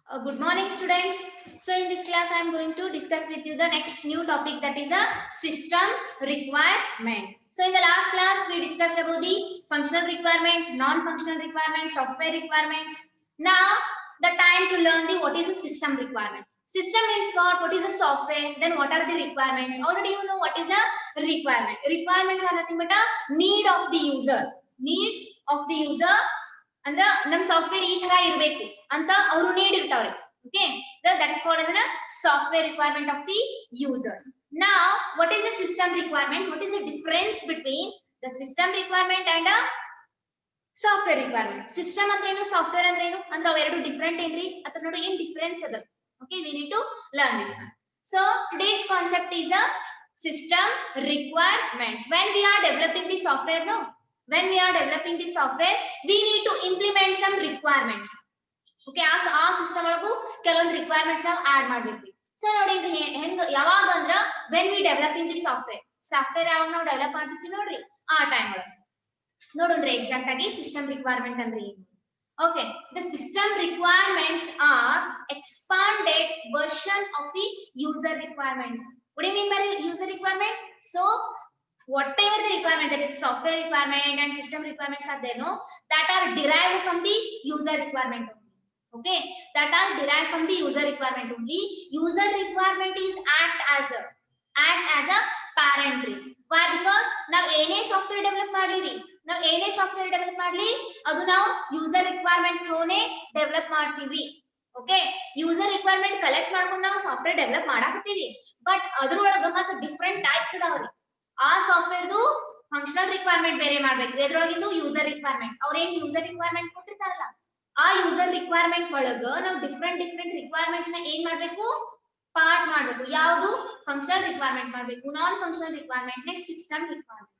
Good morning, students. So, in this class, I am going to discuss with you the next new topic, that is a system requirement. So, in the last class, we discussed about the functional requirement, non-functional requirement, software requirement. Now, the time to learn the what is a system requirement. System is what is a software, then what are the requirements? Already you know what is a requirement. Requirements are nothing but a need of the user. Needs of the user ಅಂದ್ರೆ ನಮ್ಮ software ಈ ತರ ಇರಬೇಕು ಅಂತ ಅವರು need ಇರ್ತಾವ್ರೆ. Okay, that is called as a software requirement of the users. Now what is the system requirement? What is the difference between the system requirement and a software requirement? System ಅಂದ್ರೆ ಏನು, software ಅಂದ್ರೆ ಏನು ಅಂದ್ರೆ ಅವೆರಡು different ಏನ್ರಿ ಅಥವಾ ನೋಡಿ ಏನ್ ಡಿಫರೆನ್ಸ್ ಅದ. Okay, we need to learn this one. So today's concept is a system requirements. When we are developing the software, no, when we are developing the software, we need to implement some requirements. Okay, ಆ system ಒಳಗೂ ಕೆಲವೊಂದು requirements ನಾವು add ಮಾಡ್ಬೇಕು. So ನೋಡಿ ಹೆಂಗ ಯಾವಾಗ ಅಂದ್ರ when we developing the software ಯಾವಾಗ ನಾವು ಡೆವಲಪ್ ಮಾಡ್ತಿರ್ತೀವಿ ನೋಡ್ರಿ ಆ ಟೈಮ್ ಒಳಗೆ ನೋಡೋಣ್ರಿ ಎಕ್ಸಾಕ್ಟ್ ಆಗಿ ಸಿಸ್ಟಮ್ ರಿಕ್ವೈರ್ಮೆಂಟ್ ಅಂದ್ರೆ ಏನು. Okay, the system requirements are expanded version of the user requirements. What do you mean by user requirement? So whatever the requirement, that is software requirement and system requirements are there, no, that are derived from the user requirement only. Okay, that are derived from the user requirement only. User requirement is act as a parent tree. Why? Because now any software develop ಮಾಡ್ಲಿರಿ, ನಾವು ಏನೇ software develop ಮಾಡ್ಲಿ ಅದು ನಾವು user requirement ಥ್ರೂನೇ develop ಮಾಡ್ತೀವಿ. Okay, user requirement collect ಮಾಡ್ಕೊಂಡು ನಾವು software develop ಮಾಡಾಕತ್ತೀವಿ. But ಅದ್ರೊಳಗ ಮತ್ತೆ ಡಿಫ್ರೆಂಟ್ ಟೈಪ್ಸ್ ಇದಾವ್ರಿ. ಆ ಸಾಫ್ಟ್ವೇರ್ದು ಫಂಕ್ಷನಲ್ ರಿಕ್ವೈರ್ಮೆಂಟ್ ಬೇರೆ ಮಾಡ್ಬೇಕು, ಎದ್ರೊಳಗಿಂದು ಯೂಸರ್ ರಿಕ್ವೈರ್ಮೆಂಟ್. ಅವ್ರೇನ್ ಯೂಸರ್ ರಿಕ್ವೈರ್ಮೆಂಟ್ ಕೊಟ್ಟಿರ್ತಾರಲ್ಲ ಆ ಯೂಸರ್ ರಿಕ್ವೈರ್ಮೆಂಟ್ ಒಳಗ ನಾವು ಡಿಫ್ರೆಂಟ್ ರಿಕ್ವೈರ್ಮೆಂಟ್ಸ್ ನ ಏನ್ ಮಾಡ್ಬೇಕು, ಪಾರ್ಟ್ ಮಾಡ್ಬೇಕು. ಯಾವುದು ಫಂಕ್ಷನಲ್ ರಿಕ್ವೈರ್ಮೆಂಟ್ ಮಾಡ್ಬೇಕು, ನಾನ್ functional requirement, next system requirement.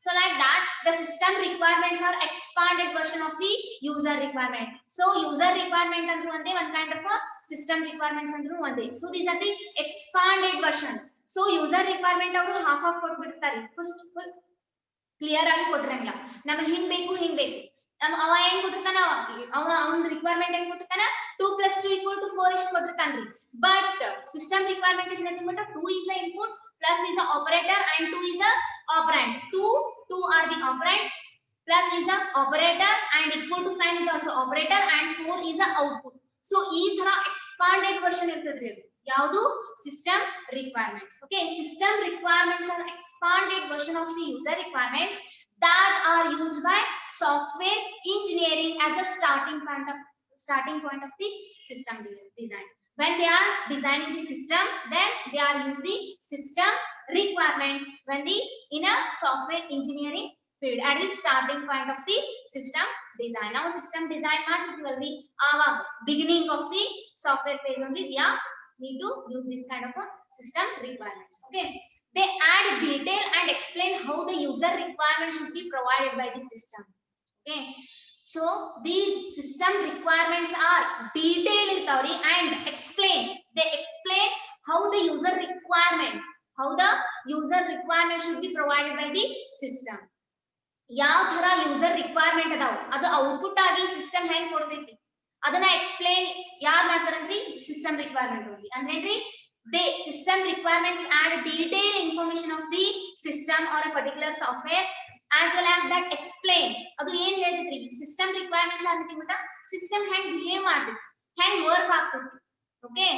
So like that, the system requirements are expanded version of the user requirement. So user requirement andru ande one kind of a system requirements andru ande. So these are the expanded version. So user requirement ಅವರು half ಕೊಟ್ಬಿಡ್ತಾರೆ, first full clear ಆಗಿ ಕೊಟ್ಟಿರಂಗಿಲ್ಲ. ನಮಗೆ ಹಿಂಗ್ ಬೇಕು ಅವ ಏನ್ ಕೊಟ್ಟಿರ್ತಾನ, ಅವನ requirement ಏನ್ ಕೊಟ್ಟಿರ್ತಾನ 2 + 2 = 4 ಇಷ್ಟು ಕೊಟ್ಟಿರ್ತಾನ್ರಿ. But system requirement is nothing but 2 is the input, plus is the operator and 2 is the operand. 2 are the operand, plus is the operator and equal to sign is also operator and 4 is the output. So ಈ ತರ expanded version ಇರ್ತದ್ರಿ ಅದು ಯಾವುದು system requirements. Okay, system requirements are expanded version of the user requirements that are used by software engineering as a starting point of the system design. When they are designing the system, then they are use the system requirement when the in a software engineering field at the starting point of the system design. Now system design ಮಾಡ್ತಿರ್ತೀವಲ್ರಿ ಆವಾಗ beginning of the software phase only we are need to use this kind of a system requirements. Okay, they add detail and explain how the user requirement should be provided by the system. Okay, so these system requirements are detailed irtavri and they explain how the user requirements should be provided by the system. ಯಾವ ತರ user requirement ಅದಾವ ಅದು output ಆಗಿ system ಹೆಂಗ್ ಕೊಡ್ತೈತಿ ಅದನ್ನ explain ಯಾರು ಮಾಡ್ತಾರಂದ್ರಿ, ಸಿಸ್ಟಮ್ ರಿಕ್ವೈರ್ಮೆಂಟ್ ಓನ್ಲಿ. ಅಂದ್ರೇನ್ರಿ, they system requirements add detailed information of the system or a particular software as well as that explain ಅದು ಏನ್ ಹೇಳ್ತೈತ್ರಿ ಸಿಸ್ಟಮ್ ರಿಕ್ವೈರ್ಮೆಂಟ್ಸ್ ಅನ್ನೋದು ಸಿಸ್ಟಮ್ ಹೆಂಗ್ ಬಿಹೇವ್ ಮಾಡ್ತೈತಿ, ಹೆಂಗ್ ವರ್ಕ್ ಆಗ್ತೈತಿ. Okay,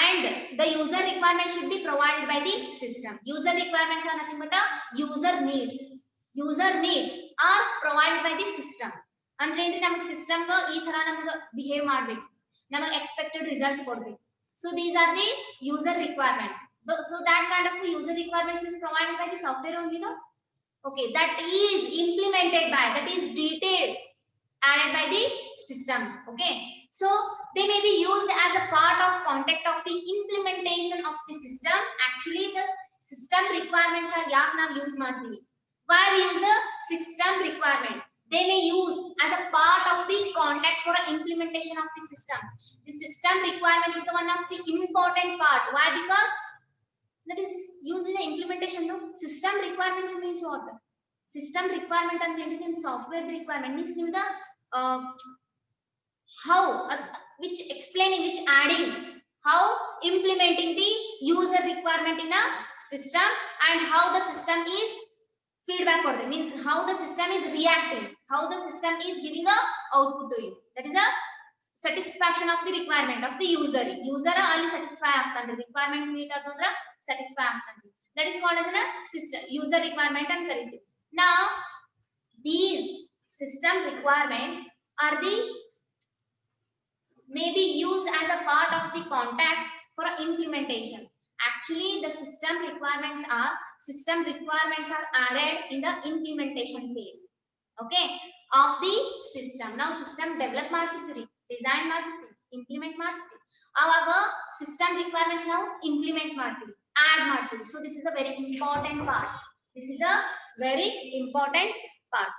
and the user requirement should be provided by the system. User requirements are nothing but user needs are provided by the system. ಅಂದ್ರೆ ಏನ್ರಿ, ನಮಗೆ ಸಿಸ್ಟಮ್ ಈ ತರ ನಮಗೆ ಬಿಹೇವ್ ಮಾಡ್ಬೇಕು, ನಮಗೆ ಎಕ್ಸ್ಪೆಕ್ಟೆಡ್ ರಿಸಲ್ಟ್ ಕೊಡ್ಬೇಕು. So these are the user requirements. So that kind of user requirements is provided by the software only, no? Okay, that is implemented by, that is detailed added by the system. Okay, so they may be used as a part of context of the implementation of the system. Actually the system requirements are yak now use ಮಾಡ್ತೀವಿ. Why we use a system requirement? They may use as a part of the context for implementation of the system. The system requirements is one of the important part. Why? Because that is used in the implementation. No, system requirements means what? System requirement and software requirement means the how which explaining, which adding how implementing the user requirement in a system and how the system is feedback order, means how the system is reacting, how the system is giving a output to you. That is a satisfaction of the requirement of the user ಅಲ್ಲಿ satisfy ಆಗ್ತಾನೆ, requirement meet ಆಗೋದ್ರ satisfy ಆಗ್ತಾನೆ. That is called as a system user requirement ಅಂತ ಕರೀತೀವಿ. Now these system requirements are the may be used as a part of the contact for implementation. Actually the system requirements are added in the implementation phase, okay, of the system. Now system develop ಮಾಡ್ತಿದ್ರಿ, design ಮಾಡ್ತಿದ್ರಿ, implement ಮಾಡ್ತಿದ್ರಿ, ಆವಾಗ system requirements ನಾವು implement ಮಾಡ್ತೀವಿ, add ಮಾಡ್ತೀವಿ. So this is a very important part. This is a very important part.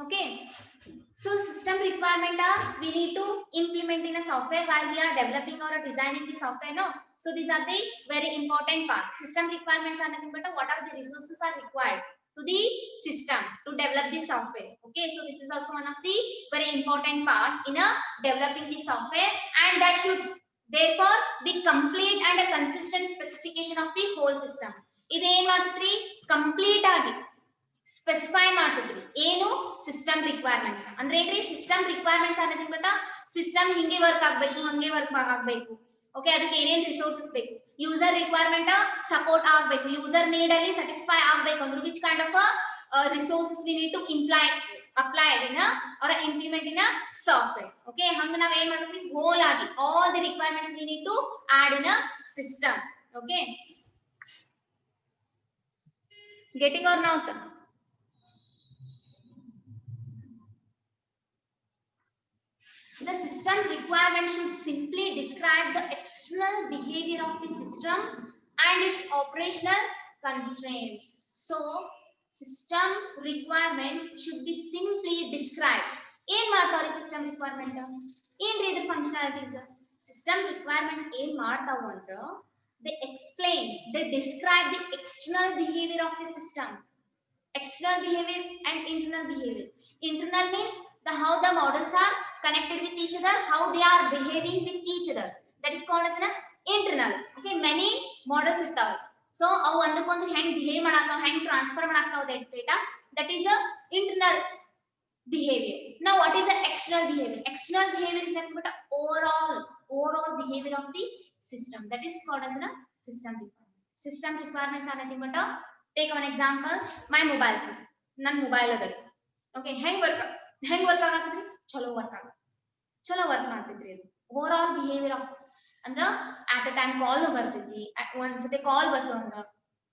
Okay, so system requirement are we need to implement in a software while we are developing or designing the software, no. So these are the very important part. System requirements are nothing but what are the resources are required to the system to develop the software. Okay, so this is also one of the very important part in a developing the software, and that should therefore be complete and a consistent specification of the whole system. Ide ಏನು ಮಾಡ್ತಿದ್ರಿ, complete ಆಗಿ specify ಮಾಡ್ತಿದ್ರಿ ಏನು system requirements ಅಂದ್ರೆ ಏನ್ರಿ, system requirements ಅನ್ನೋದು but system ಹಿಂಗೆ work ಆಗಬೇಕು, ಹಂಗೆ ವರ್ಕ್ ಆಗಬೇಕು. ಓಕೆ, ಅದಕ್ಕೆ ಏನೇನ್ ರಿಸೋರ್ಸಸ್ ಬೇಕು, ಯೂಸರ್ ರಿಕ್ವೈರ್ಮೆಂಟ್ ಸಪೋರ್ಟ್ ಆಗಬೇಕು, ಯೂಸರ್ ನೀಡ್ ಅಲ್ಲಿ ಸ್ಯಾಟಿಸ್ಫೈ ಆಗಬೇಕು ಅಂದ್ರೆ which kind of resources we need to apply in a or implement in a software. Okay, hang naw ಏನು ಮಾಡ್ತೀವಿ, whole ಆಗಿ all the requirements we need to add in a system. Okay, getting or not? The system requirement should simply describe the external behavior of the system and its operational constraints. So, system requirements should be simply described. ಏನ್ ಮಾಡ್ತಾವ್ರಿ system requirement? ಏನ್ರಿ ಇದು functionalities? System requirements ಏನ್ ಮಾಡ್ತಾವು ಅಂದ್ರೆ they explain, they describe the external behavior of the system. External behavior and internal behavior. Internal means how the models are connected with each other, how they are behaving with each other. That is called as an internal. Okay, many models irtav. So avu andakondu hang behave ಮಾಡಾಕವ, hang transfer ಮಾಡಾಕವ data, that is a internal behavior. Now what is the external behavior? External behavior is nothing but overall behavior of the system. That is called as a system requirement. System requirements are nothing but take one example, my mobile phone. Nan mobile adari. Okay, hang work ಆಗತದ್ರಿ, ಚಲೋ work ಮಾಡ್ತಿದ್ರಿ. ಅದು over all behaviour of ಅಂದ್ರ at a time call ಬರ್ತೈತಿ, ಒಂದ್ಸತಿ ಕಾಲ್ ಬಂತು ಅಂದ್ರ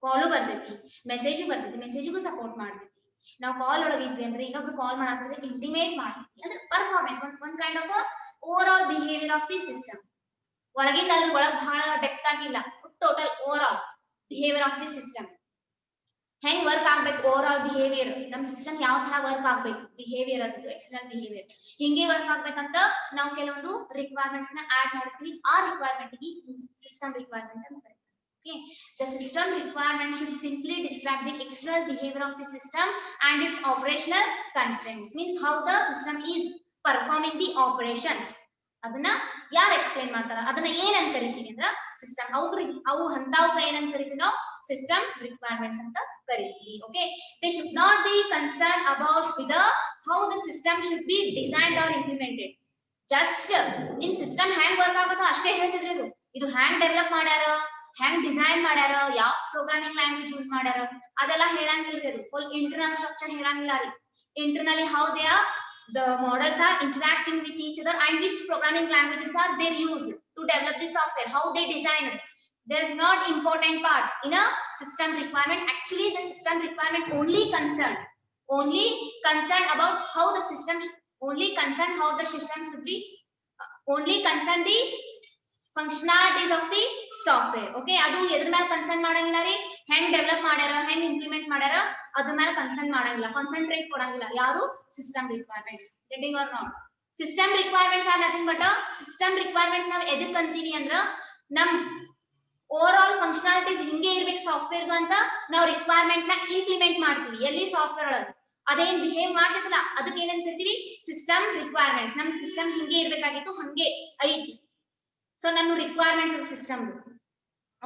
ಕಾಲು ಬರ್ತೈತಿ, ಮೆಸೇಜಿಗೂ support ಮಾಡ್ತೈತಿ. ನಾವು ಕಾಲ್ ಒಳಗಿದ್ವಿ ಅಂದ್ರೆ ಇನ್ನೊಬ್ರು ಕಾಲ್ ಮಾಡಾಕಿದ್ರೆ ಇಂಟಿಮೇಟ್ ಮಾಡ್ತೈತಿ. ಅಂದ್ರೆ ಪರ್ಫಾರ್ಮೆನ್ಸ್ ಒಂದ್ kind of over all behaviour of the system. ಒಳಗಿಂದ ಅಲ್ಲಿ ಒಳಗ್ ಬಹಳ ಡೆಪ್ತ್ ಆಗಿಲ್ಲ, total over all behaviour of the system. ಹೆಂಗ್ ವರ್ಕ್ ಆಗ್ಬೇಕು ಓವರ್ ಆಲ್ ಬಿಹೇವಿಯರ್, ನಮ್ ಸಿಸ್ಟಮ್ ಯಾವ ತರ ವರ್ಕ್ ಆಗ್ಬೇಕು, ಬಿಹೇವಿಯರ್ ಅದು ಎಕ್ಸ್ಟರ್ನಲ್ ಬಿಹೇವಿಯರ್ ಹಿಂಗೆ ವರ್ಕ್ ಆಗ್ಬೇಕಂತ ನಾವು ಕೆಲವೊಂದು ರಿಕ್ವೈರ್ಮೆಂಟ್ಸ್ ನ ಆಡ್ ಮಾಡ್ತೀವಿ. ಆ ರಿಕ್ವೈರ್ಮೆಂಟ್ ಗೆ ಸಿಸ್ಟಮ್ ರಿಕ್ವೈರ್ಮೆಂಟ್ ಅಂತ ಕರೀತಾರೆ. Okay, the system requirement should simply describe the external behavior of the system and its operational constraints. Means how the system is performing the operations. ಅದನ್ನ ಯಾರು ಎಕ್ಸ್ಪ್ಲೈನ್ ಮಾಡ್ತಾರ, ಅದನ್ನ ಏನಂತ ಕರಿತೀವಿ ಅಂದ್ರ ಸಿಸ್ಟಮ್. ಅವು ಅಂತಾವ್ ಏನಂತ ಕರಿತೀವಿ ನಾವು, ಸಿಸ್ಟಮ್ ರಿಕ್ವೈರ್ಮೆಂಟ್ಸ್ ಅಂತ ಕರಿತೀವಿ. Okay, they should not be concern about with how the system should be designed or implemented. Just ನಿನ್ ಸಿಸ್ಟಮ್ ಹ್ಯಾಂಗ್ ವರ್ಕ್ ಆಗುತ್ತೋ ಅಷ್ಟೇ ಹೇಳ್ತಿದ್ರಿ. ಇದು ಹ್ಯಾಂಗ್ ಡೆವಲಪ್ ಮಾಡ್ಯಾರ, ಹ್ಯಾಂಗ್ ಡಿಸೈನ್ ಮಾಡ್ಯಾರ, ಯಾವ ಪ್ರೋಗ್ರಾಮಿಂಗ್ ಲ್ಯಾಂಗ್ವೇಜ್ ಯೂಸ್ ಮಾಡ್ಯಾರ ಅದೆಲ್ಲ ಹೇಳಂಗಿಲ್ರಿ. ಅದು ಫುಲ್ ಇಂಟರ್ನಲ್ ಸ್ಟ್ರಕ್ಚರ್ ಹೇಳಂಗಿಲ್ಲ ರೀ. Internally how they are the models are interacting with each other and which programming languages are they used to develop the software, how they design it. There is not important part in a system requirement. Actually the system requirement only concerned about how the system how the system should be only concern the functionalities of the software. Okay, adu edr mele concern ಮಾಡಂಗಿಲ್ಲ ರೀ. ಹೆಂಗ್ develop ಮಾಡ್ಯಾರ, ಹೆಂಗ್ implement ಮಾಡ್ಯಾರ ಅದ್ರ ಮೇಲೆ concern ಮಾಡಂಗಿಲ್ಲ, concentrate ಕೊಡಂಗಿಲ್ಲ. ಯಾರು, system requirements. Getting or not? System requirements are nothing but system requirement ನಾವು ಎದಕ್ ಅಂತೀವಿ ಅಂದ್ರ ನಮ್ ಓವರ್ ಆಲ್ ಫಂಕ್ಷನಾಲಿಟೀಸ್ ಹಿಂಗೆ ಇರ್ಬೇಕು ಸಾಫ್ಟ್ವೇರ್ ಅಂತ ನಾವು ರಿಕ್ವೈರ್ಮೆಂಟ್ ನ ಇಂಪ್ಲಿಮೆಂಟ್ ಮಾಡ್ತೀವಿ. ಎಲ್ಲಿ? ಸಾಫ್ಟ್ವೇರ್ ಒಳಗೆ. ಅದೇನ್ ಬಿಹೇವ್ ಮಾಡ್ತಿತ್ತಲ್ಲ ಅದಕ್ಕೆ ಏನಂತೀವಿ ಸಿಸ್ಟಮ್ ರಿಕ್ವೈರ್ಮೆಂಟ್ಸ್. ನಮ್ಮ ಸಿಸ್ಟಮ್ ಹಿಂಗೆ ಇರ್ಬೇಕಾಗಿತ್ತು, ಹಂಗೆ ಐತಿ. ಸೊ ನನ್ನ ರಿಕ್ವೈರ್ಮೆಂಟ್ಸ್ ಅದು ಸಿಸ್ಟಮ್.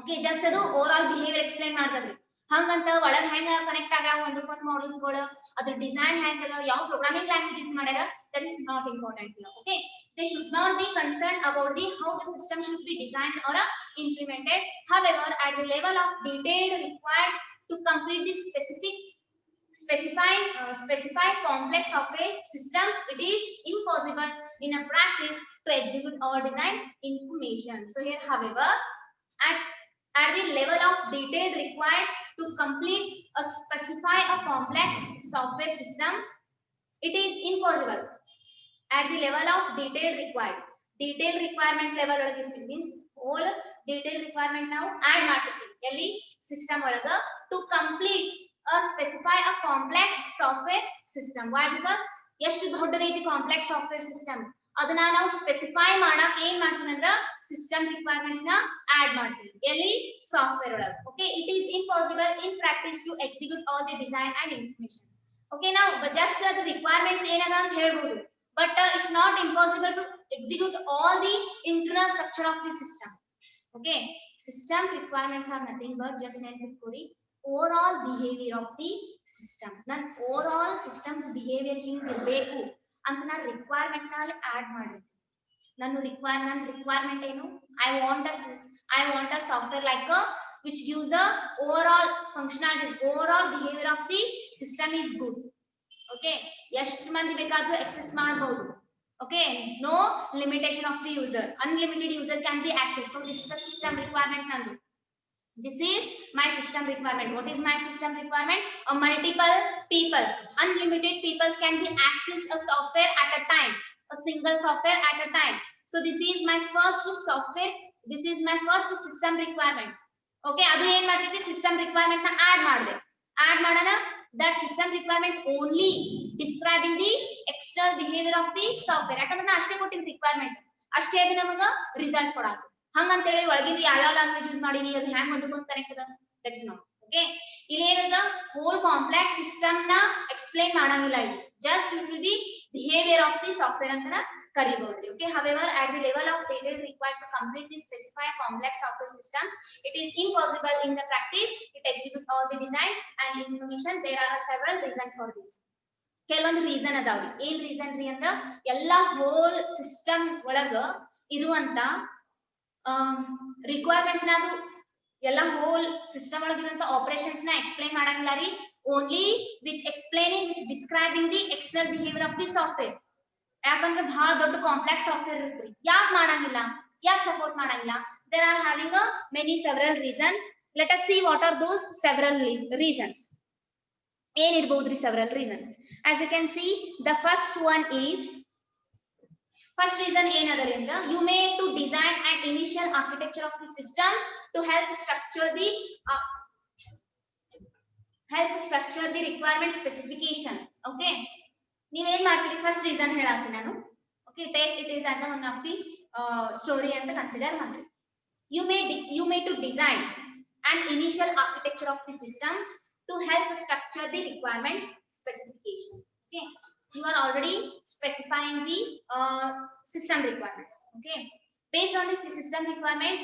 ಓಕೆ, ಜಸ್ಟ್ ಅದು ಓವರ್ ಆಲ್ ಬಿಹೇವಿಯರ್ ಎಕ್ಸ್ಪ್ಲೈನ್ ಮಾಡ್ತದ್ರಿ. ಹಂಗಂತ ಒಳಗ್ ಹೆಂಗ ಕನೆಕ್ಟ್ ಆಗ್ಯಾವ ಒಂದಕ್ಕೊಂದು ಮಾಡಲ್ಸ್ ಗಳು, ಅದ್ರ ಡಿಸೈನ್ ಹೆಂಗ, ಯಾವ ಪ್ರೋಗ್ರಾಮಿಂಗ್ ಲ್ಯಾಂಗ್ವೇಜ್ ಯೂಸ್ ಮಾಡ್ಯಾರ, that is not important here. Okay, they should not be concerned about the how the system should be designed or implemented. However, at the level of detail required to complete the specify complex software system, it is impossible in a practice to execute or design information. So here, however, at the level of detail required to complete a specify a complex software system, it is impossible. At the level of detail required, detail requirement level means whole detail requirement now add ಮಾಡ್ತಿರ್ತೀವಿ ಎಲ್ಲಿ system ಒಳಗ to complete a specify a complex software system. Why? Because ಎಷ್ಟು ದೊಡ್ಡದೈತಿ complex software system, ಅದನ್ನ ನಾವು specify ಮಾಡಕ್ ಏನ್ ಮಾಡ್ತೀವಿ ಅಂದ್ರ ಸಿಸ್ಟಮ್ ರಿಕ್ವೈರ್ಮೆಂಟ್ಸ್ ನ ಆಡ್ ಮಾಡ್ತೀವಿ ಎಲ್ಲಿ ಸಾಫ್ಟ್ವೇರ್ ಒಳಗ. Okay, it is impossible in practice to execute all the design and information. Okay, ನಾವು ಜಸ್ಟ್ ಅದು ರಿಕ್ವೈರ್ಮೆಂಟ್ಸ್ ಏನದ ಅಂತ ಹೇಳ್ಬೋದು, but it's not impossible to execute all the internal structure of the system. Okay, system requirements are nothing but just ನೆನಪಿಟ್ಕೊಳ್ಳಿ overall behavior of the system. ನಾನು overall system behavior ಹಿಂಗ್ ಇರಬೇಕು ಅಂತ ನಾನು ರಿಕ್ವೈರ್ಮೆಂಟ್ ನಲ್ಲಿ ಆಡ್ ಮಾಡಿರ್ತೀನಿ. ನನ್ನ ರಿಕ್ವೈರ್ಮೆಂಟ್ ಏನು, I want a software like a which gives the overall functionalities, overall behavior of the system is good. Okay, ಎಷ್ಟು ಮಂದಿ ಬೇಕಾದ್ರೂ access ಮಾಡಬಹುದು. Okay, no limitation of the user, unlimited user can be accessed. So this is the system requirement nandu. This is my system requirement. What is my system requirement? A multiple peoples, unlimited peoples can be access a software at a time, a single software at a time. So this is my first software, this is my first system requirement. Okay, adu ಏನು ಮಾಡ್ತಿದ್ದೆ system requirement ನ add ಮಾಡಿದೆ. add ಮಾಡೋಣ that system requirement only describing the external behavior of the software. ಯಾಕಂದ್ರೆ ನಾನು ಅಷ್ಟೇ ಕೊಟ್ಟಿನ requirement, ಅಷ್ಟೇ ಅದು ನಮಗ ರಿಸಲ್ಟ್ ಕೊಡಾಕ. ಹಂಗಂತ ಹೇಳಿ ಒಳಗಿಂದ ಯಾವ ಲ್ಯಾಂಗ್ವೇಜ್ ಯೂಸ್ ಮಾಡೀನಿ ಅದು ಹ್ಯಾಂಗ್ ಒಂದಕ್ಕೊಂದು ಕನೆಕ್ಟ್ ಅದ, ದಟ್ಸ್ ನಾಟ್. ಓಕೆ, ಇಲ್ಲಿ ಏನದ ಹೋಲ್ ಕಾಂಪ್ಲೆಕ್ಸ್ ಸಿಸ್ಟಮ್ ನ ಎಕ್ಸ್ಪ್ಲೈನ್ ಮಾಡಂಗಿಲ್ಲ, ಇಲ್ಲಿ just it will be behaviour of the software ಅಂತ ಕರಿಬಹುದು. Okay, however, at the level of detail required to complete the specified complex software system, it is impossible in the practice to execute all the design and information. There are several reasons for this. ಕೆಲವೊಂದು reason ಅದಾವ್ರಿ. ಏನ್ reason ರೀ ಅಂದ್ರ ಎಲ್ಲಾ whole system ಒಳಗ ಇರುವಂತ requirements ನ ಅದು ಎಲ್ಲ ಹೋಲ್ ಸಿಸ್ಟಮ್ ಒಳಗಿರುವಂತ ಆಪರೇಷನ್ಸ್ ನ ಎಕ್ಸ್ಪ್ಲೈನ್ ಮಾಡಂಗಿಲ್ಲ ರೀ. Only which explaining which describing the external behaviour of the software. ಯಾಕಂದ್ರೆ ಬಹಳ ದೊಡ್ಡ ಕಾಂಪ್ಲೆಕ್ಸ್ ಸಾಫ್ಟ್ವೇರ್ ಇರ್ತ್ರಿ, ಯಾಕೆ ಮಾಡಂಗಿಲ್ಲ, ಯಾಕೆ ಸಪೋರ್ಟ್ ಮಾಡಂಗಿಲ್ಲ? There are having a many several reason. Let us see what are those several reasons. ಏನ್ ಇರಬಹುದ್ರಿ several reason? As you can see, the first one is, first reason ಏನದರಿ ಅಂದ್ರ you may to design an initial architecture of the system to help structure the requirement specification. Okay, ನೀವೇನ್ ಮಾಡ್ತೀರಿ, first reason ಹೇಳಾತೀನಿ ನಾನು. Okay, take it is as one of the story ಅಂತ consider ಮಾಡ್ರಿ. you may to design an initial architecture of the system to help structure the requirements specification. Okay, you are already specifying the system requirements. Okay, based on the system requirement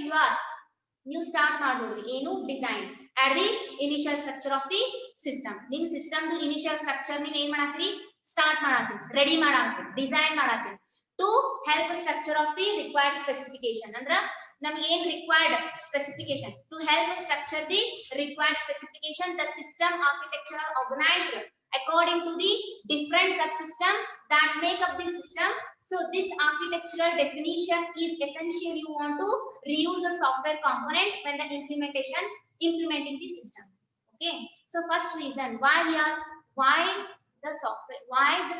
you start ಮಾಡಬಹುದು ಏನು design at the initial structure of the system. ನಿಮ್ಮ system ದು initial structure ನೀವು ಏನ್ ಮಾಡಾತ್ರಿ, start ಮಾಡಾತ್ರಿ, ready ಮಾಡಾತ್ರಿ, design ಮಾಡಾತ್ರಿ to help structure of the required specification. ಅಂದ್ರ ನಮಗೆ ಏನ್ required specification, to help structure the required specification, the system architecture are organized according to the different subsystem that make up the system. So this architectural definition is essential. You want to reuse the software components when the implementing the system. Okay, so first reason why the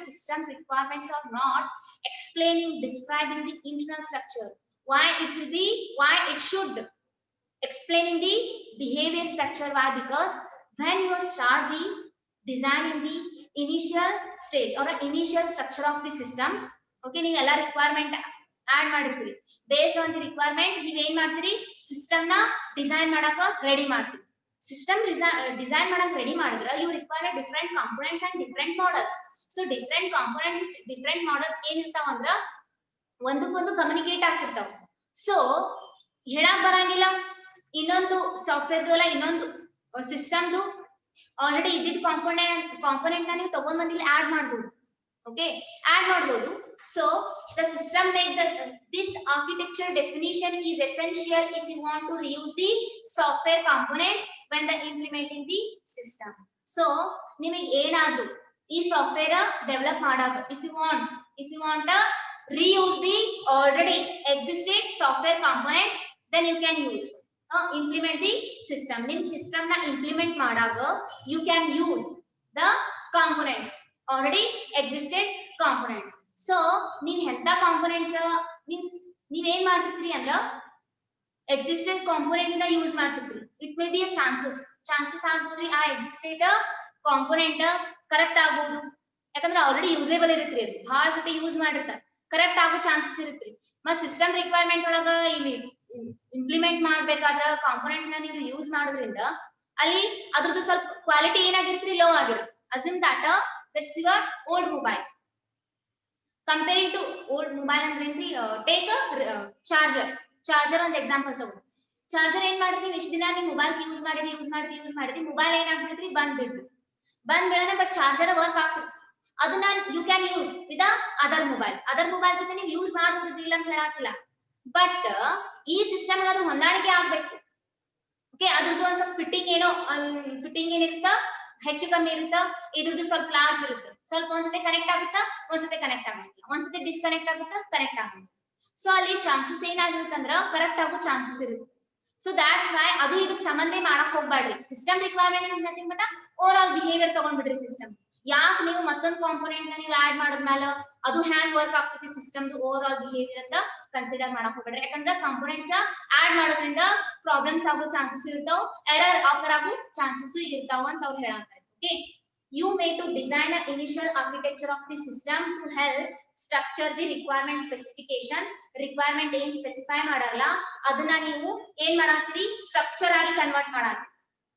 system requirements are not explaining, describing the internal structure, why it should explaining the behavior structure. Why? Because when you start the designing the initial stage or initial structure of the system, okay, ನೀವು ಎಲ್ಲ requirement add ಮಾಡಿರ್ತೀರಿ, based on the requirement ನೀವು ಏನ್ ಮಾಡ್ತೀರಿ, system ನ design ಮಾಡಾಕ ready ಮಾಡ್ತೀರಿ. System design ಮಾಡಕ್ ರೆಡಿ ಮಾಡಿದ್ರ you require different components and different models. So different components different models ಏನಿರ್ತಾವ ಅಂದ್ರ ಒಂದಕ್ಕೊಂದು ಕಮ್ಯುನಿಕೇಟ್ ಆಗ್ತಿರ್ತಾವ. ಸೊ ಹೇಳಕ್ ಬರಂಗಿಲ್ಲ ಇನ್ನೊಂದು ಸಾಫ್ಟ್ವೇರ್ದು ಅಲ್ಲ ಇನ್ನೊಂದು ಸಿಸ್ಟಮ್ದು ಆಲ್ರೆಡಿ ಇದ್ದಿದ್ ಕಾಂಪೋನೆಂಟ್ ನ ನೀವು ತಗೊಂಡ್ ಬಂದು ಇಲ್ಲಿ ಆಡ್ ಮಾಡ್ಬೋದು. ಓಕೆ, ಆಡ್ ಮಾಡ್ಬೋದು. So the system make this architecture definition is essential if you want to reuse the software components when the implementing the system. So ನಿಮಗೆ ಏನಾದ್ರು ಈ ಸಾಫ್ಟ್ವೇರ್ ಡೆವಲಪ್ ಮಾಡಾಗ if you want to reuse the already existing software components, then you can use implement the system. ನಿಮ್ system ನ implement ಮಾಡಾಗ you can use the components already existed components. So ನೀವ್ ಎಂತ components means ನೀವ್ ಏನ್ ಮಾಡ್ತಿರ್ತೀರಿ ಅಂದ್ರ ಎಕ್ಸಿಸ್ಟೆಡ್ ಕಾಂಪೋನೆಂಟ್ಸ್ ನ ಯೂಸ್ ಮಾಡ್ತಿರ್ತೀರಿ. It may be a chances ಆಗ್ಬೋದ್ರಿ ಆ ಎಕ್ಸಿಸ್ಟೆಡ್ ಕಾಂಪೋನೆಂಟ್ ಕರೆಕ್ಟ್ ಆಗ್ಬೋದು, ಯಾಕಂದ್ರೆ ಆಲ್ರೆಡಿ ಯೂಸೇಬಲ್ ಇರುತ್ರಿ, ಅದು ಬಹಳ ಸತಿ ಯೂಸ್ ಮಾಡಿರ್ತಾರೆ, ಕರೆಕ್ಟ್ ಆಗೋ ಚಾನ್ಸಸ್ ಇರುತ್ರಿ. ಮತ್ ಸಿಸ್ಟಮ್ ರಿಕ್ವೈರ್ಮೆಂಟ್ ಒಳಗ ಇಲ್ಲಿ ಇಂಪ್ಲಿಮೆಂಟ್ ಮಾಡ್ಬೇಕಾದ್ರ ಕಾಂಪೋನೆಂಟ್ಸ್ ನ ನೀವು ಯೂಸ್ ಮಾಡೋದ್ರಿಂದ ಅಲ್ಲಿ ಅದ್ರದ್ದು ಸ್ವಲ್ಪ ಕ್ವಾಲಿಟಿ ಏನಾಗಿರ್ತ್ರಿ, ಲೋ ಆಗಿರುತ್ತೆ. Assume that's your old mobile. Comparing to old mobile ಅಂದ್ರೆ ಏನ್ರಿ, ಟೇಕ್ ಚಾರ್ಜರ್ ಒಂದು ಎಕ್ಸಾಂಪಲ್ ತಗೋ. ಚಾರ್ಜರ್ ಏನ್ ಮಾಡಿದ್ರಿ, ಇಷ್ಟ ದಿನ ನೀವು ಮೊಬೈಲ್ ಯೂಸ್ ಮಾಡಿದ್ರಿ ಮೊಬೈಲ್ ಏನಾಗ್ಬಿಡ್ರಿ, ಬಂದ್ ಬಿಡೋಣ, ಬಟ್ ಚಾರ್ಜರ್ ವರ್ಕ್ ಆಗ್ತದೆ. ಅದನ್ನ you can use with other mobile ಜೊತೆ ನೀವು ಯೂಸ್ ಮಾಡೋದಿಲ್ಲ ಅಂತ ಹೇಳಾಕಿಲ್ಲ, ಬಟ್ ಈ ಸಿಸ್ಟಮ್ ಅದು ಹೊಂದಾಣಿಕೆ ಆಗ್ಬೇಕು. ಓಕೆ, ಅದ್ರದ್ದು ಒಂದ್ ಸ್ವಲ್ಪ ಫಿಟ್ಟಿಂಗ್ ಏನಿರುತ್ತ ಹೆಚ್ಚು ಕಮ್ಮಿ ಇರುತ್ತ, ಇದ್ರದ್ದು ಸ್ವಲ್ಪ ಲಾರ್ಜ್ ಇರುತ್ತೆ, ಸ್ವಲ್ಪ ಒಂದ್ಸತಿ ಕನೆಕ್ಟ್ ಆಗುತ್ತಾ, ಒಂದ್ಸತಿ ಕನೆಕ್ಟ್ ಆಗಂಗಿಲ್ಲ, ಒಂದ್ಸತಿ ಡಿಸ್ಕನೆಕ್ಟ್ ಆಗುತ್ತಾ, ಕನೆಕ್ಟ್ ಆಗಂಗಿಲ್ಲ. ಸೊ ಅಲ್ಲಿ ಚಾನ್ಸಸ್ ಏನಾಗಿರುತ್ತಂದ್ರ ಕರೆಕ್ಟ್ ಆಗೋ ಚಾನ್ಸಸ್ ಇರುತ್ತೆ. ಸೊ ದಾಟ್ಸ್ ವೈ ಅದು ಇದಕ್ಕೆ ಸಂಬಂಧ ಮಾಡಕ್ ಹೋಗ್ಬೇಡ್ರಿ. System requirements is nothing but overall behaviour ತಗೊಂಡ್ಬಿಡ್ರಿ ಸಿಸ್ಟಮ್. ಯಾಕೆ ನೀವು ಮತ್ತೊಂದು ಕಾಂಪೋನೆಂಟ್ ನ ನೀವು ಆಡ್ ಮಾಡಿದ್ಮೇಲೆ ಅದು ಹ್ಯಾಂಗ್ ವರ್ಕ್ ಆಗ್ತೈತಿ ಸಿಸ್ಟಮ್ ಓವರ್ ಆಲ್ ಬಿಹೇವಿಯರ್ ಅಂತ ಕನ್ಸಿಡರ್ ಮಾಡಕ್ ಹೋಗ್ಬೇಡ್ರಿ. ಯಾಕಂದ್ರೆ ಕಾಂಪೋನೆಂಟ್ಸ್ ಆಡ್ ಮಾಡೋದ್ರಿಂದ ಪ್ರಾಬ್ಲಮ್ಸ್ ಆಗೋ ಚಾನ್ಸಸ್ ಇರ್ತಾವ, ಎರರ್ ಆಕರ್ ಆಗೋ ಚಾನ್ಸಸ್ ಇರ್ತಾವ ಅಂತ ಅವ್ರು ಹೇಳಂತಾರೆ. Okay, you may to design an initial architecture of the system to help structure the requirement specification. requirement ಏನ್ ಸ್ಪೆಸಿಫೈ ಮಾಡಲ್ಲ ಅದನ್ನ ನೀವು ಏನ್ ಮಾಡಾಕ್ತೀರಿ, ಸ್ಟ್ರಕ್ಚರ್ ಆಗಿ convert ಮಾಡಾಕ್ತೀರಿ.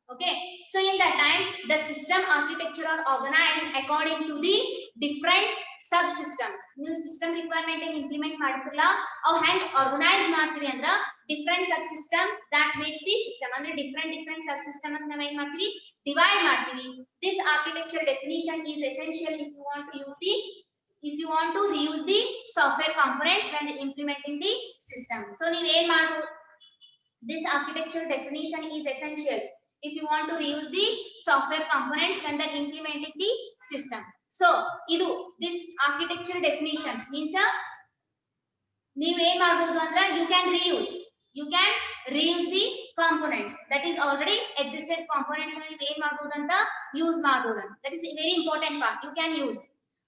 Okay, so in that time the system architecture are organized according to the different subsystems. ನೀವು system requirement ಏನ್ implement ಮಾಡ್ತಿರಲ್ಲ ಅವು ಹೆಂಗ್ ಆರ್ಗನೈಸ್ ಮಾಡ್ತೀರಿ ಅಂದ್ರ different sub system that makes the system. ಅಂದ್ರೆ ಡಿಫರೆಂಟ್ ಸಬ್ ಸಿಸ್ಟಮ್ ಅಂತ ನಾವ್ ಏನ್ ಮಾಡ್ತೀವಿ, ಡಿವೈಡ್ ಮಾಡ್ತೀವಿ. This architecture definition is essential if you want to reuse the software components when implementing the system. So ನೀವು ಏನ್ ಮಾಡ್ಬೋದು, this architecture definition is essential if you want to reuse the software components when the implementing the system. So idu this architecture definition means ನೀವು ಏನ್ ಮಾಡಬಹುದು ಅಂದ್ರೆ you can reuse the components that is already existed components na ನೀವು ಏನ್ ಮಾಡಬಹುದು ಅಂತ use ಮಾಡಬಹುದು. that is a very important part. you can use,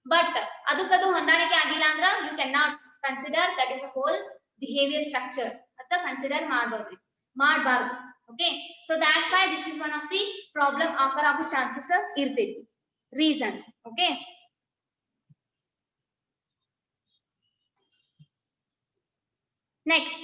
but ಅದಕ್ಕದು ಹೊಂದಾಣಿಕೆ ಆಗಿಲ್ಲ ಅಂದ್ರೆ you cannot consider that is a whole behavior structure ಅಂತ consider ಮಾಡಬಾರದು. Okay, so that's why this is one of the problem occur ಆಗೋ chances ಇರ್ತೈತಿ, reason. Okay, next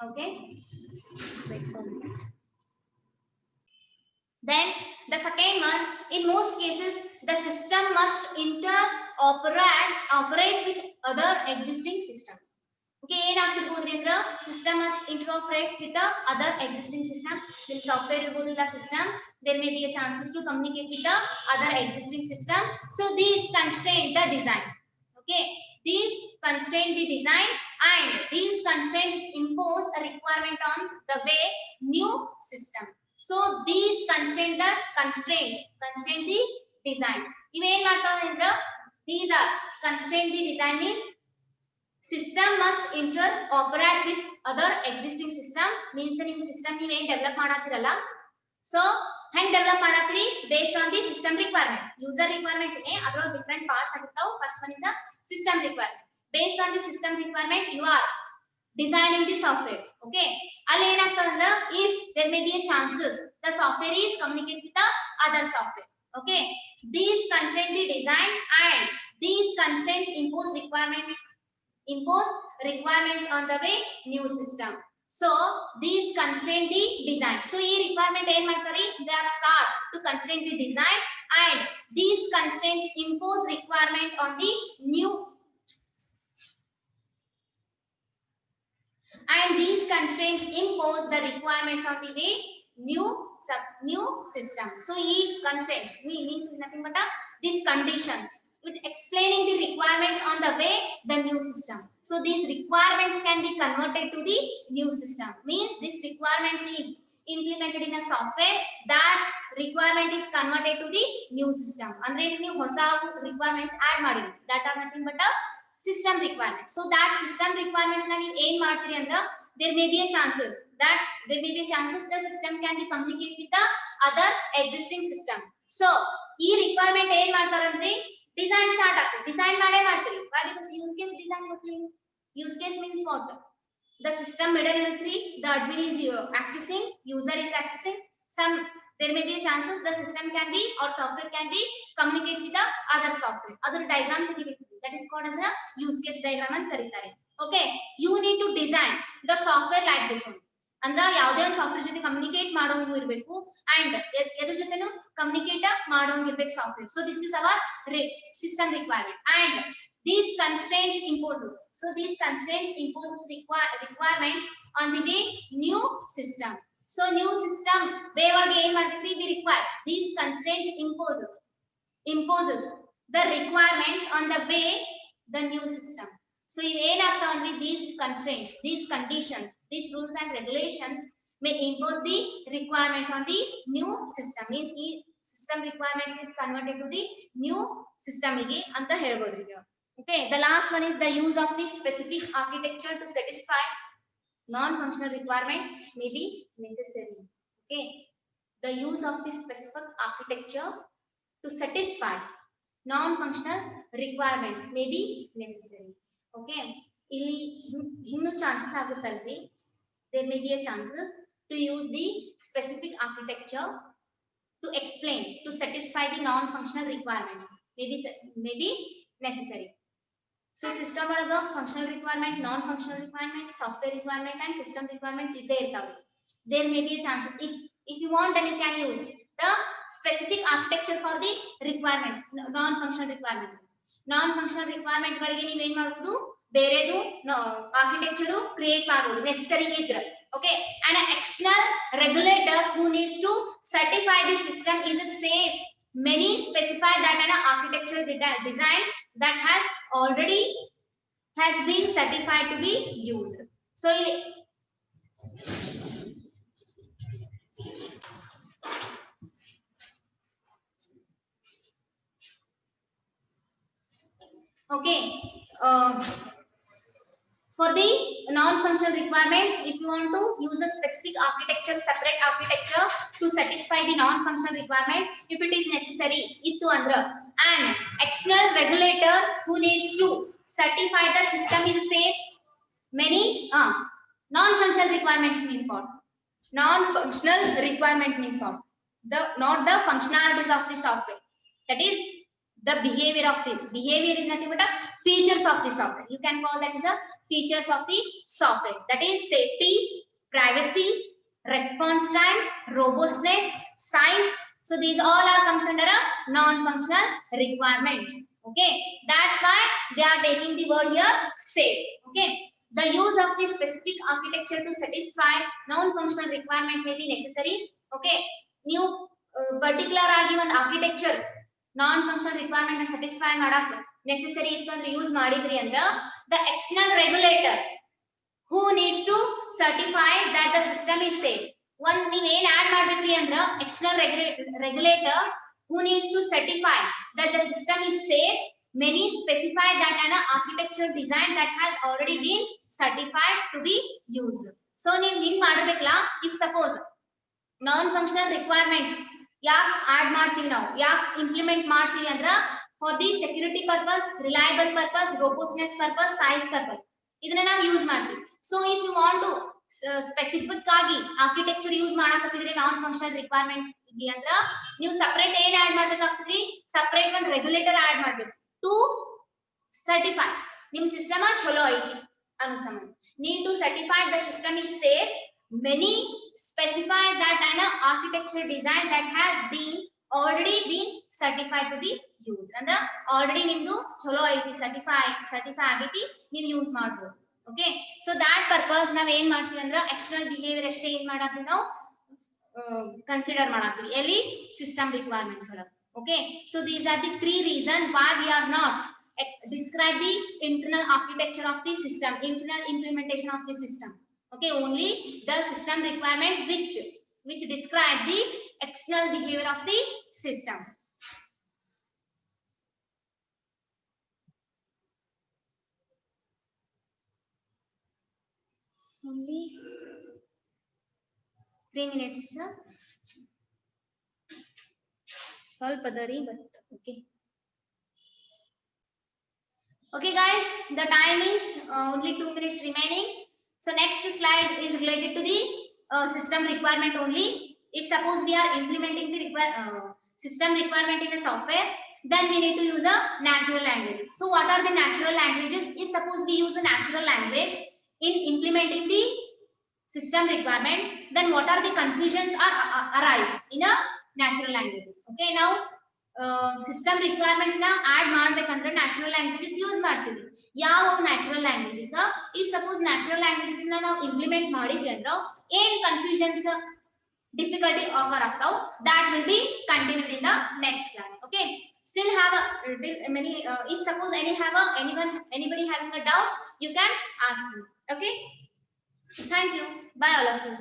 okay, wait for a minute. Then the second one, in most cases the system must operate with other existing systems. Okay, ಏನಾಗ್ತಿರ್ಬೋದ್ರಿ ಅಂದ್ರ system must interoperate with the other existing system. This software ಇರ್ಬೋದು ಇಲ್ಲ system, there may be a chances to communicate with the other existing system. So these constrain the design. Okay, these constrain the design and these constraints impose a requirement on the way new system. So these constrain the design. ಇವು ಏನ್ ಮಾಡ್ತಾವೆ ಅಂದ್ರ these are constrain the design means system must interoperate with other existing system. means ನಿಮ್ಮ system ನೀವು ಏನ್ develop ಮಾಡಾತಿರಲ್ಲ, so ಹೆಂಗ್ develop ಮಾಡಾತಿರಿ based on the system requirement. user requirement ನೇ ಅದರ different parts ಆಗಿರ್ತಾವ. first one is a system requirement. based on the system requirement you are designing the software. Okay, ಅಲ್ಲಿ ಏನಾಗ್ತದೆ ಅಂದ್ರೆ if there may be a chances the software is communicate with the other software. Okay, these constraints the design and these constraints impose requirements on the way new system. So these constrain the design. So ee requirement ಏನು ಮಾಡ್ತಾರೆ, they are start to constrain the design and these constraints impose requirement on the new and these constraints impose the requirements of the way new system. So e constraints means is nothing but these conditions with explaining the requirements on the way the new system. So these requirements can be converted to the new system, means this requirements is implemented in a software, that requirement is converted to the new system. Andre ನೀವು ಹೊಸ requirements add ಮಾಡಿರಿ, that are nothing but a system requirement. So that system requirements na ನೀವು ಏನು ಮಾಡ್ತೀರಿ ಅಂದ್ರೆ there may be a chances the system can be communicate with the other existing system. So ಈ requirement ಏನು ಮಾಡ್ತಾರಂದ್ರೆ design start ಆಗ್ತದೆ, design ಮಾಡೇ ಮಾಡ್ತೀರಿ. Why? Because use case design ಮಾಡ್ತೀರಿ. Use case means what? The system middle imagery, the admin is accessing, user is accessing. Some there may be a chances the system can be or software can be communicate with the other software. Other diagram that is called as a use case diagram ಅಂತ ಕರೀತಾರೆ. Okay, you need to design the software like this one. ಅಂದ್ರೆ ಯಾವುದೇ ಒಂದು software ಜೊತೆ communicate ಮಾಡೋಂಗು ಇರಬೇಕು and ಎದ್ರ ಜೊತೆನೂ communicate ಮಾಡೋಂಗು ಇರಬೇಕು software. So this is our system requirement and these constraints imposes. So these constraints impose requirements on the way new system. So new system way ಒಳಗೆ ಏನು ಮಾಡ್ತೀವಿ, we require these constraints imposes the requirements on the way the new system. So ಇವು ಏನಾಗ್ತಾವ ಅಂದ್ರೆ these constraints, these conditions, these rules and regulations may impose the requirements on the new system. Means ಈ system requirements is converted to the new system ಗೆ ಅಂತ ಹೇಳ್ಬೋದು ಈಗ. Okay, the last one is the use of the specific architecture to satisfy non-functional requirement may be necessary. Okay, the use of the specific architecture to satisfy non-functional requirements may be necessary. Okay, ಇಲ್ಲಿ ಇನ್ನೂ chances ಆಗುತ್ತಲ್ರಿ, there may be a chances to use the specific architecture to explain, to satisfy the non-functional requirements may be necessary. So system ಒಳಗ functional requirement, non-functional requirement, software requirement and system requirements ಇದ್ದೇ ಇರ್ತಾವೆ. There may be a chances if you want then you can use the specific architecture for the requirement, non-functional requirement. Non-functional requirement ಗಳಿಗೆ ನೀವು ಏನು ಮಾಡಬಹುದು, ಬೇರೆದು architecture create ಮಾಡಬಹುದು necessary ಇದ್ರೆ. Okay, and an external regulator who needs to certify the system is a safe. Many specify that an architecture design that has already has been certified to be used. So okay, for the non-functional requirement, if you want to use a specific architecture, separate architecture to satisfy the non-functional requirement, if it is necessary, ittu andra an external regulator who needs to certify the system is safe. Many non-functional requirements means what? Non-functional requirement means what? Not the functionalities of the software. That is the behavior is nothing but a features of the software. You can call that as a features of the software. That is safety, privacy, response time, robustness, size. So these all are comes under a non-functional requirements. Okay, that's why they are taking the word here safe. Okay, the use of the specific architecture to satisfy non-functional requirement may be necessary. Okay, new particular ಆಗಿ ಒಂದು architecture non-functional requirement na satisfy ಮಾಡಕ್ಕೆ necessary ಇತ್ತು ಅಂದ್ರೆ use ಮಾಡಿದ್ರಿ ಅಂದ್ರೆ the external regulator who needs to certify that the system is safe. ಒಂದು ನೀವು ಏನು ಆಡ್ ಮಾಡಬೇಕ್ರಿ ಅಂದ್ರೆ external regulator who needs to certify that the system is safe. Many specify that an architecture design that has already been certified to be used. So ನೀವು ಹಿಂಗ್ ಮಾಡಬೇಕಲ್ಲ, if suppose non-functional requirements ಯಾಕೆ add ಮಾಡ್ತೀವಿ, ನಾವು ಯಾಕೆ implement ಮಾಡ್ತೀವಿ ಅಂದ್ರೆ for the security purpose, reliable purpose, robustness purpose, size purpose ಇದನ್ನ ನಾವು ಯೂಸ್ ಮಾಡ್ತೀವಿ. So if you want to specific ಆಗಿ ಆರ್ಕಿಟೆಕ್ಚರ್ ಯೂಸ್ ಮಾಡಕತ್ತಿದ್ರೆ ನಾನ್ ಫಂಕ್ಷನಲ್ ರಿಕ್ವೈರ್ಮೆಂಟ್ ಇದೆ ಅಂದ್ರ ನೀವು ಸಪರೇಟ್ ಏನ್ ಆಡ್ ಮಾಡ್ಬೇಕಾಗ್ತದೆ, ಸಪರೇಟ್ ಒಂದು ರೆಗ್ಯುಲೇಟರ್ ಆಡ್ ಮಾಡ್ಬೇಕು ಟು ಸರ್ಟಿಫೈ ನಿಮ್ ಸಿಸ್ಟಮ್ ಚಲೋ ಐತಿ ಅನ್ನೋ ಸಂಬಂಧ. Need to certify the system is safe. Many specify that an architecture design that has been already been certified to be used. ಅಂದ್ರೆ already ನಿಮ್ದು ಚಲೋ ಐತಿ, ಸರ್ಟಿಫೈ ಆಗೈತಿ, ನೀವು ಯೂಸ್ ಮಾಡಬಹುದು. ಓಕೆ, ಸೊ ದಾಟ್ ಪರ್ಪಸ್ ನಾವ್ ಏನ್ ಮಾಡ್ತೀವಿ ಅಂದ್ರೆ ಎಕ್ಸ್ಟರ್ನಲ್ ಬಿಹೇವಿಯರ್ ಅಷ್ಟೇ ಏನ್ ಮಾಡತ್ತೀವಿ ನಾವು ಕನ್ಸಿಡರ್ ಮಾಡತ್ತೀವಿ ಎಲ್ಲಿ ಸಿಸ್ಟಮ್ ರಿಕ್ವೈರ್ಮೆಂಟ್ಸ್ ಒಳಗೆ. Okay, so these are the 3 reasons why we are not describe the internal architecture of the system, internal implementation of the system. Okay, only the system requirement which describe the external behavior of the system. Only 3 minutes. Solve padari, but okay. Okay guys, the time is only 2 minutes remaining. So next slide is related to the system requirement only. If suppose we are implementing the system requirement in a software, then we need to use a natural language. So what are the natural languages? If suppose we use a natural language in implementing the system requirement, then what are the confusions arise in a natural languages? Okay, now system requirements ನ add ಮಾಡ್ಬೇಕಂದ್ರೆ natural languages use ಮಾಡ್ತೀವಿ. ಯಾವ natural languages? ಈ suppose natural languages ನ ನಾವು implement ಮಾಡಿದ್ವಿ ಅಂದ್ರೆ ಏನ್ ಕನ್ಫ್ಯೂಷನ್ಸ್ ಡಿಫಿಕಲ್ಟಿ ಆಕರ್ ಆಗ್ತಾವ್, that will be continued in the next class. Okay, still have many if suppose anybody having a doubt, you can ask me. Okay, thank you, bye all of you.